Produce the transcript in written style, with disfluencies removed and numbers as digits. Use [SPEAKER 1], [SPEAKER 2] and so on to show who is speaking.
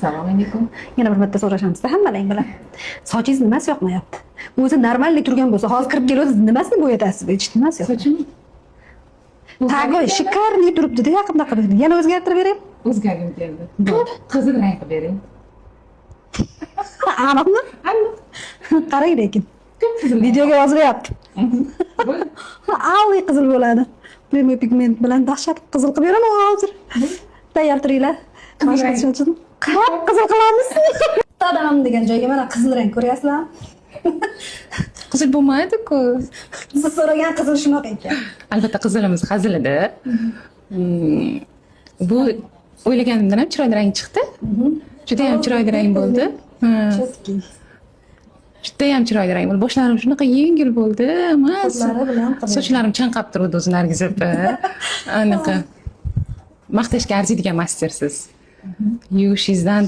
[SPEAKER 1] Assalomu alaykum.
[SPEAKER 2] Yana bir marta so'rashamizda hammalang bilan. Sochingiz nimasi yoqmayapti? O'zi normalniy turgan bo'lsa, hozir kirib kelasiz, nimasini bo'yatasiz? Hech nimasi yo'q.
[SPEAKER 1] Sochim
[SPEAKER 2] Tagi shikarniy turibdi-da, yaqinda qilib. Yana o'zgartirib beray.
[SPEAKER 1] o'zgargim keldi. Qizil rang qilib bering.
[SPEAKER 2] Aniqmi?
[SPEAKER 1] Aniq.
[SPEAKER 2] Qarang lekin.
[SPEAKER 1] Qizil.
[SPEAKER 2] Videoga yozilyapti.
[SPEAKER 1] Bo'ldi.
[SPEAKER 2] Alli qizil bo'ladi. Premium pigment bilan dahshat qizil qilib beraman hozir. Tayyor turinglar. Qizil qilamiz. Tadam degan joyga mana qizil rang ko'ryapsizlarmi?
[SPEAKER 1] Qizil bo'lmaydi-ku.
[SPEAKER 2] Siz so'ragan qizil shunaqa ekan.
[SPEAKER 1] Albatta qizilimiz hazilida. Bu o'ylaganimdan ham chiroyli rang chiqdi. Juda ham chiroyli rang bo'ldi.
[SPEAKER 2] Chetki.
[SPEAKER 1] Juda ham chiroyli rang bo'ldi. Boshlarim shunaqa yengil bo'ldi.
[SPEAKER 2] Qo'llari bilan qilib.
[SPEAKER 1] Sochlarim chanqab turdi o'zi Nargiz opa. Anaqa maqtashga arziydigan mastersiz. Yuvishingizdan